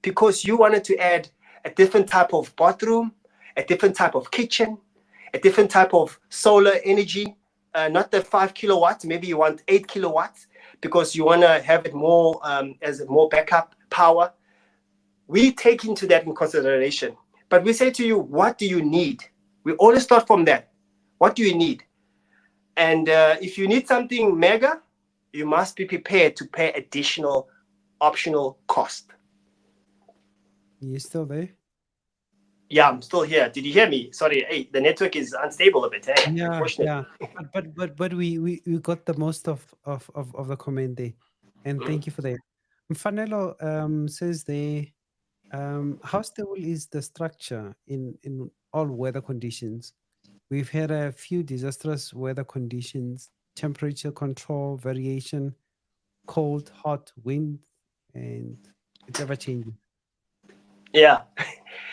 because you wanted to add a different type of bathroom, a different type of kitchen, a different type of solar energy, not the 5 kilowatts, maybe you want 8 kilowatts because you want to have it more as more backup power. We take into that in consideration. But we say to you, what do you need? We always start from that. What do you need? And if you need something mega, you must be prepared to pay additional optional cost. You still there? Yeah, I'm still here. Did you hear me? Sorry, hey, the network is unstable a bit. Eh? Yeah. But we got the most of the comment there, and thank you for that. Mfanelo says there, how stable is the structure in all weather conditions? We've had a few disastrous weather conditions, temperature control, variation, cold, hot, wind, and it's ever changing. Yeah.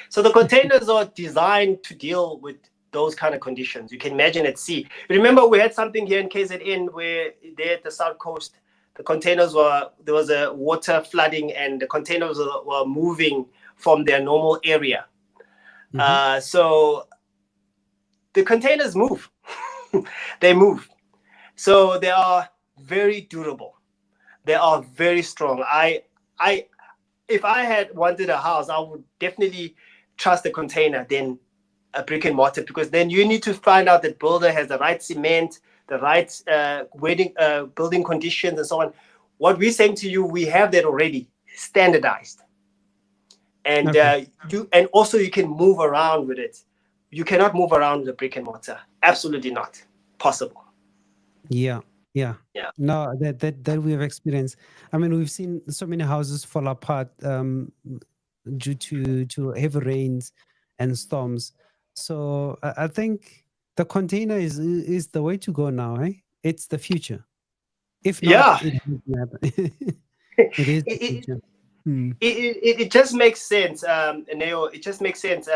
So the containers are designed to deal with those kind of conditions. You can imagine at sea. Remember, we had something here in KZN where there at the south coast, The containers there was a water flooding, and the containers were moving from their normal area. So the containers move. They move. So they are very durable. They are very strong. If I had wanted a house, I would definitely trust a container than a brick and mortar, because then you need to find out that builder has the right cement, the right building conditions, and so on. What we're saying to you, we have that already standardized, and and also you can move around with it. You cannot move around with a brick and mortar. Absolutely not possible. Yeah. Yeah. No, that we have experienced. I mean, we've seen so many houses fall apart due to heavy rains and storms. So I think the container is the way to go now. It's the future. If not, Yeah. it won't happen. It is the it, future. it just makes sense, Neo. It just makes sense.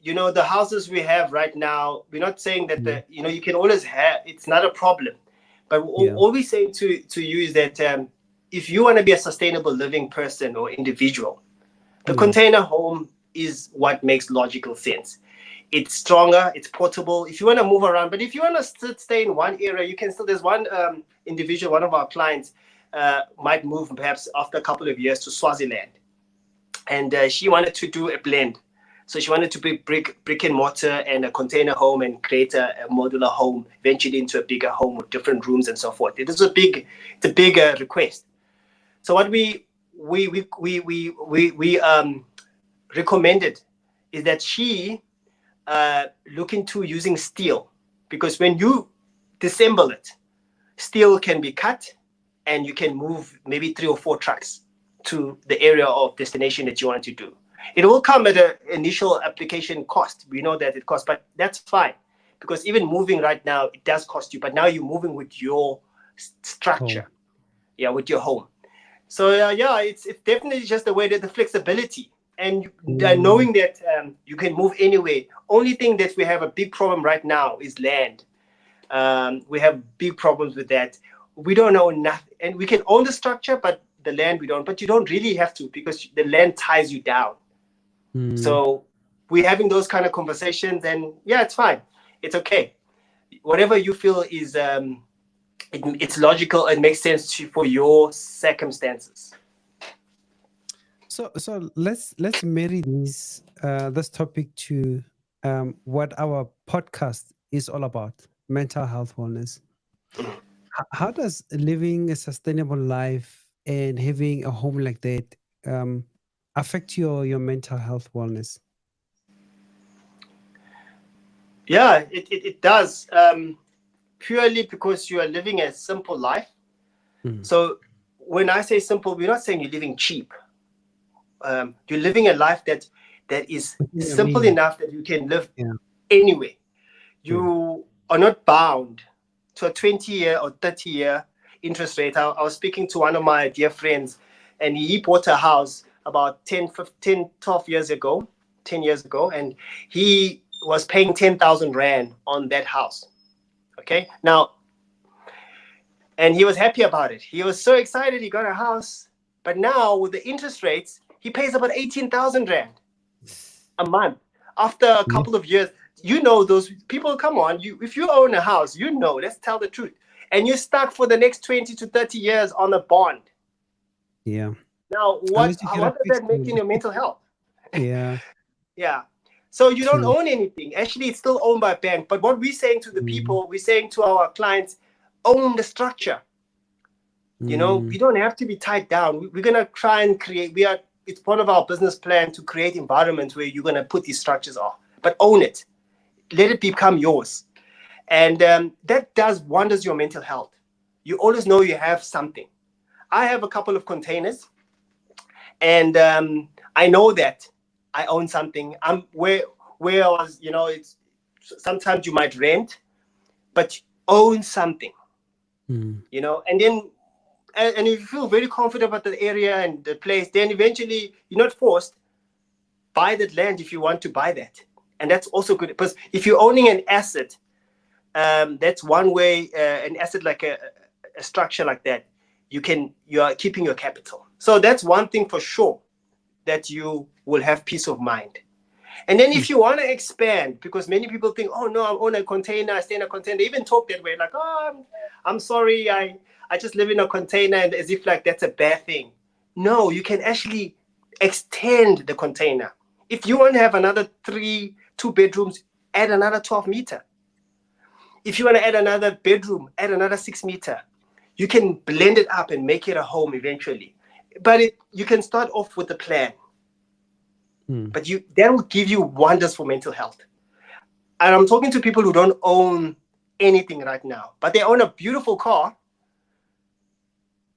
The houses we have right now, we're not saying that you can always have. It's not a problem, but all we're saying to you is that if you want to be a sustainable living person or individual, the container home is what makes logical sense. It's stronger, it's portable. If you want to move around, but if you want to stay in one area, you can still. There's one individual, one of our clients, might move perhaps after a couple of years to Swaziland, and she wanted to do a blend. So she wanted to be brick and mortar and a container home, and create a modular home, eventually into a bigger home with different rooms and so forth. It's a big request. So what we recommended is that she look into using steel, because when you disassemble it, steel can be cut, and you can move maybe 3 or 4 trucks to the area of destination that you want to do. It will come at an initial application cost. We know that it costs, but that's fine, because even moving right now, it does cost you. But now you're moving with your structure, with your home. So it's definitely just the way that the flexibility and knowing that you can move anywhere. Only thing that we have a big problem right now is land. We have big problems with that. We don't own nothing, and we can own the structure, but the land we don't. But you don't really have to, because the land ties you down. So we're having those kind of conversations, and it's fine. It's okay. Whatever you feel is it's logical and makes sense for your circumstances. So let's marry this topic to what our podcast is all about: mental health wellness. How does living a sustainable life and having a home like that affect your mental health wellness? Yeah, it does. Purely because you are living a simple life. So when I say simple, we're not saying you're living cheap. You're living a life that is simple enough that you can live anywhere. You are not bound to a 20-year or 30-year interest rate. I was speaking to one of my dear friends, and he bought a house about 12 years ago, 10 years ago, and he was paying 10,000 Rand on that house. Okay, now, and he was happy about it. He was so excited he got a house. But now with the interest rates, he pays about 18,000 Rand a month. After a couple of years, those people, come on, if you own a house, let's tell the truth. And you're stuck for the next 20 to 30 years on a bond. Yeah. Now, what does that make in your mental health? Yeah. Yeah. So you don't own anything. Actually, it's still owned by a bank. But what we're saying to the people, we're saying to our clients, own the structure. You don't have to be tied down. We're going to try and create, it's part of our business plan to create environments where you're going to put these structures off. But own it. Let it become yours. And that does wonders your mental health. You always know you have something. I have a couple of containers, and I know that I own something. I'm where I was, it's sometimes you might rent, but own something, and then and if you feel very confident about the area and the place, then eventually you're not forced. Buy that land if you want to buy that, and that's also good, because if you're owning an asset, that's one way. An asset like a structure like that, you are keeping your capital. So that's one thing for sure, that you will have peace of mind. And then if you want to expand, because many people think, oh no, I own a container, I stay in a container. They even talk that way, like, oh, I'm sorry, I just live in a container, and as if like that's a bad thing. No, you can actually extend the container. If you want to have another two bedrooms, add another 12 meter. If you want to add another bedroom, add another 6 meter. You can blend it up and make it a home eventually. But you can start off with a plan. But that will give you wonders for mental health. And I'm talking to people who don't own anything right now, but they own a beautiful car.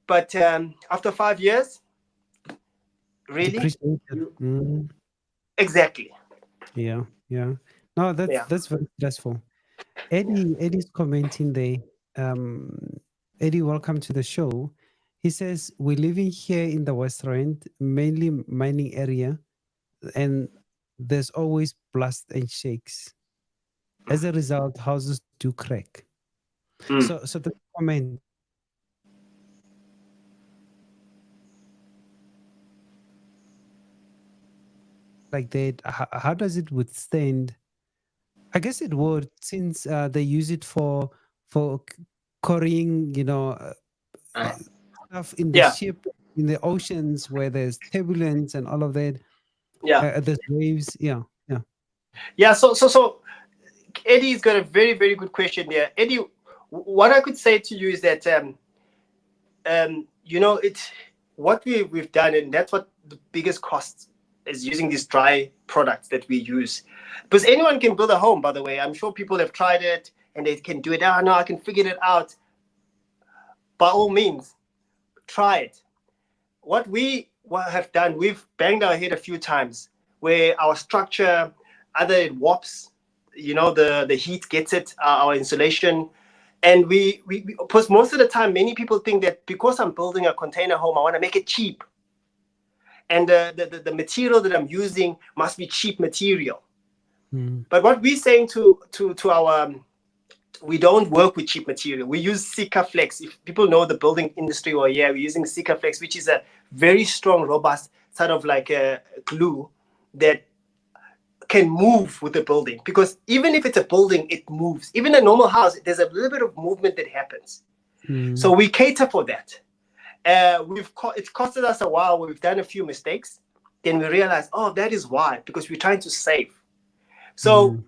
But after 5 years, really? Exactly. Yeah. No, that's very stressful. Eddie's commenting there. Eddie, welcome to the show. He says, we're living here in the West Rand, mainly mining area, and there's always blast and shakes. As a result, houses do crack. So the comment like that, how does it withstand? I guess it would, since they use it for carrying, stuff in the ship, in the oceans where there's turbulence and all of that. There's waves. So Eddie's got a very, very good question there. Eddie, what I could say to you is that it's what we've done, and that's what the biggest cost is, using these dry products that we use. Because anyone can build a home, by the way. I'm sure people have tried it and they can do it. Oh no, I can figure it out. By all means, try it. What we have done, we've banged our head a few times where our structure, either it warps, the heat gets it, our insulation. And because most of the time, many people think that because I'm building a container home, I want to make it cheap. And the material that I'm using must be cheap material. But what we're saying to our, we don't work with cheap material. We use Sikaflex. If people know the building industry, or we're using Sikaflex, which is a very strong, robust sort of like a glue that can move with the building. Because even if it's a building, it moves. Even a normal house, there's a little bit of movement that happens. So we cater for that. It's costed us a while. We've done a few mistakes. Then we realized, oh, that is why, because we're trying to save. So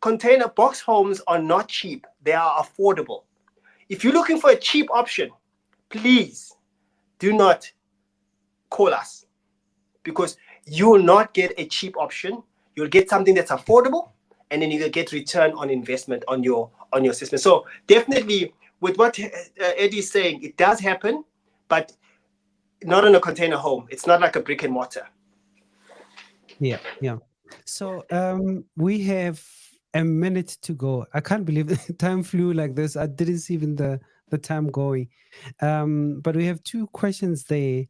container box homes are not cheap. They are affordable. If you're looking for a cheap option, please do not call us, because you will not get a cheap option. You'll get something that's affordable, and then you will get return on investment on your system. So definitely, with what Eddie's saying, it does happen, but not in a container home. It's not like a brick and mortar. Yeah. So we have a minute to go. I can't believe time flew like this. I didn't see even the time going. But we have two questions there.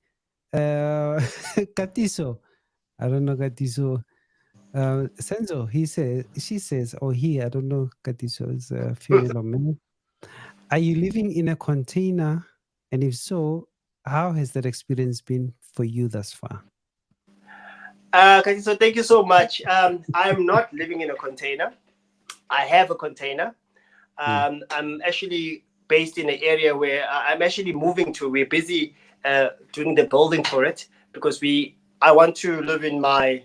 Katiso, I don't know Katiso. Senzo, she says, or he, I don't know, Katiso is a female or male. Are you living in a container? And if so, how has that experience been for you thus far? So thank you so much. I'm not living in a container. I have a container. I'm actually based in an area where I'm actually moving to. We're busy doing the building for it, because I want to live in my,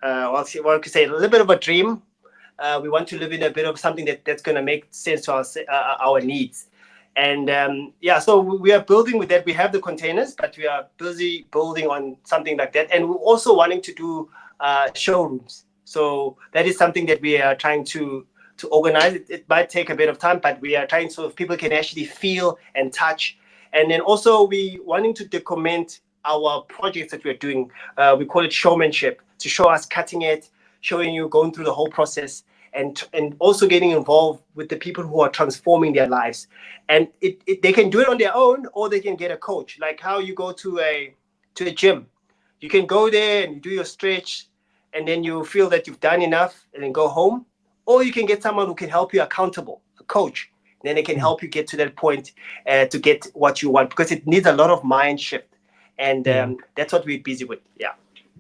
what could say, a little bit of a dream. We want to live in a bit of something that's going to make sense to our needs. And so we are building with that. We have the containers, but we are busy building on something like that. And we're also wanting to do showrooms. So that is something that we are trying to organize. It might take a bit of time, but we are trying so people can actually feel and touch. And then also we wanting to document our projects that we're doing. We call it showmanship, to show us cutting it, showing you going through the whole process. And also getting involved with the people who are transforming their lives. And they can do it on their own, or they can get a coach. Like how you go to a gym. You can go there and you do your stretch, and then you feel that you've done enough and then go home. Or you can get someone who can help you accountable, a coach. then it can help you get to that point to get what you want, because it needs a lot of mind shift. And Yeah. that's what we're busy with. Yeah.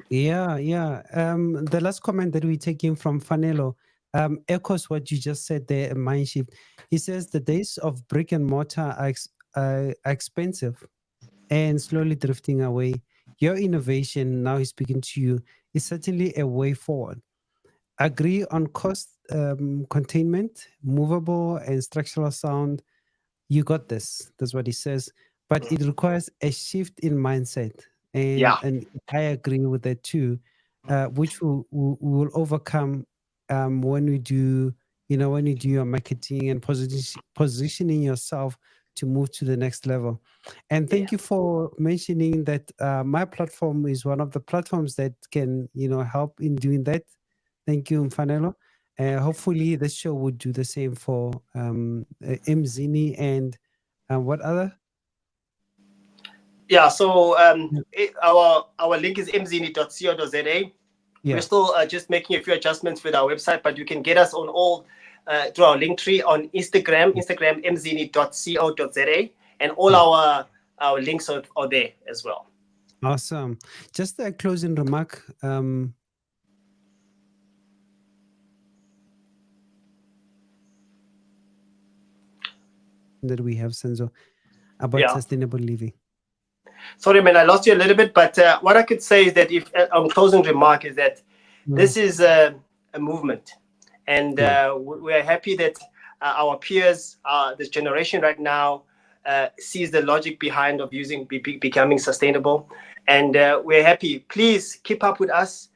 Yeah, yeah. The last comment that we take in from Fanelo echoes what you just said there, mind shift. He says the days of brick and mortar are expensive and slowly drifting away. Your innovation, now he's speaking to you, is certainly a way forward. Agree on cost containment, movable and structural sound. You got this. That's what he says. But it requires a shift in mindset, Yeah. and I agree with that too, which will overcome when we do, when you do your marketing and positioning yourself to move to the next level. And Yeah. thank you for mentioning that my platform is one of the platforms that can, help in doing that. Thank you, Mfanelo. Hopefully, this show would do the same for Mzini and what other? Yeah. So Yeah. our link is mzini.co.za. We're Yeah. still just making a few adjustments with our website, but you can get us on all through our link tree on Instagram mzini.co.za, and all Yeah. our links are there as well. Awesome. Just a closing remark. That we have, Senzo, about Yeah. sustainable living. Sorry, man, I lost you a little bit, but what I could say is that if on closing remark is that Yeah. this is a movement, and Yeah. we are happy that our peers, this generation right now, sees the logic behind of becoming sustainable, and we're happy. Please keep up with us.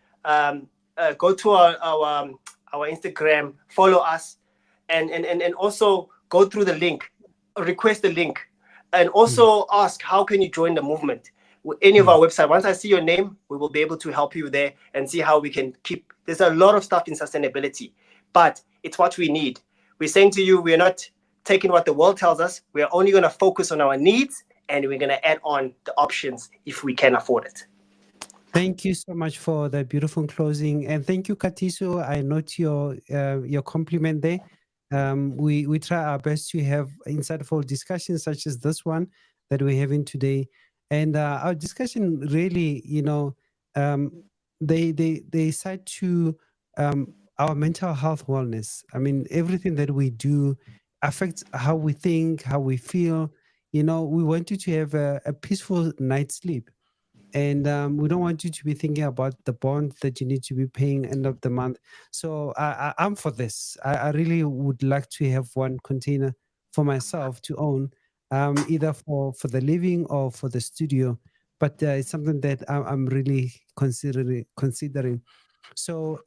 Go to our Instagram, follow us, and also go through the link, request the link, and Mm. also ask how can you join the movement with any of Yeah. our website. Once I see your name, we will be able to help you there and see how we can keep. There's a lot of stuff in sustainability, but it's what we need. We're saying to you, we're not taking what the world tells us. We're only going to focus on our needs, and we're going to add on the options if we can afford it. Thank you so much for the beautiful closing, and thank you, Katiso. I note your compliment there. We try our best to have insightful discussions such as this one that we're having today, and our discussion really, they cite to our mental health wellness. I mean, everything that we do affects how we think, how we feel. We want you to have a peaceful night's sleep, and we don't want you to be thinking about the bond that you need to be paying end of the month. So I'm for this. I really would like to have one container for myself to own, either for the living or for the studio. But it's something that I'm really considering. So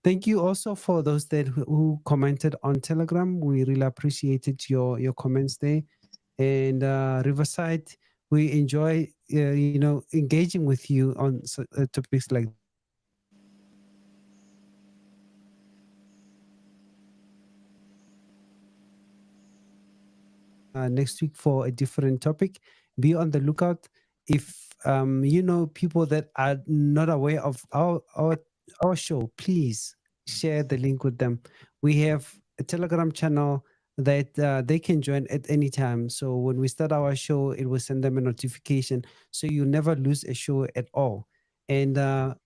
thank you also for those that who commented on Telegram. We really appreciated your comments there. And Riverside, we enjoy engaging with you on topics like this. Next week for a different topic. Be on the lookout. If you know people that are not aware of our show, please share the link with them. We have a Telegram channel that they can join at any time. So when we start our show, it will send them a notification, so you never lose a show at all. And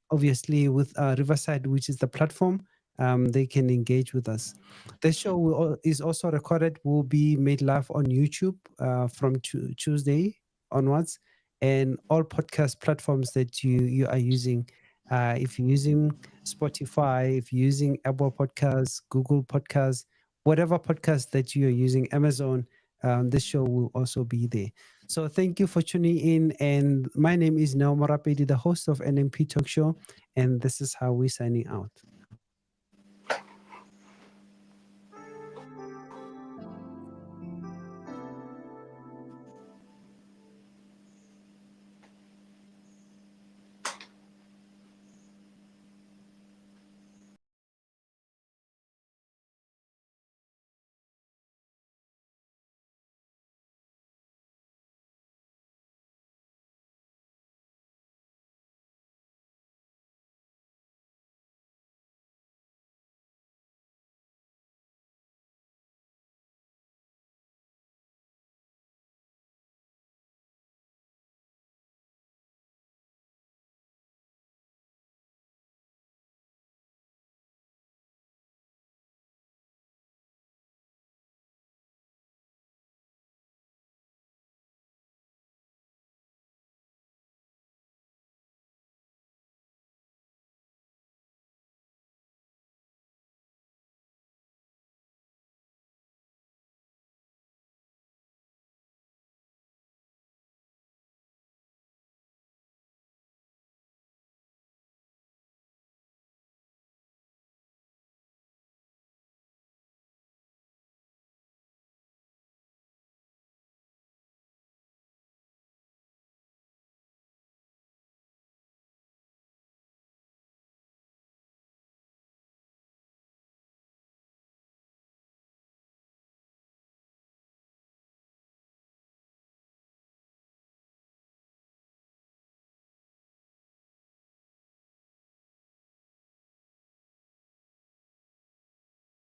obviously, with Riverside, which is the platform, they can engage with us. The show is also recorded, will be made live on YouTube from Tuesday onwards, and all podcast platforms that you are using. If you're using Spotify, if you're using Apple Podcasts, Google Podcasts, whatever podcast that you are using, Amazon, this show will also be there. So thank you for tuning in. And my name is Nao Morapedi, the host of NMP Talk Show. And this is how we're signing out.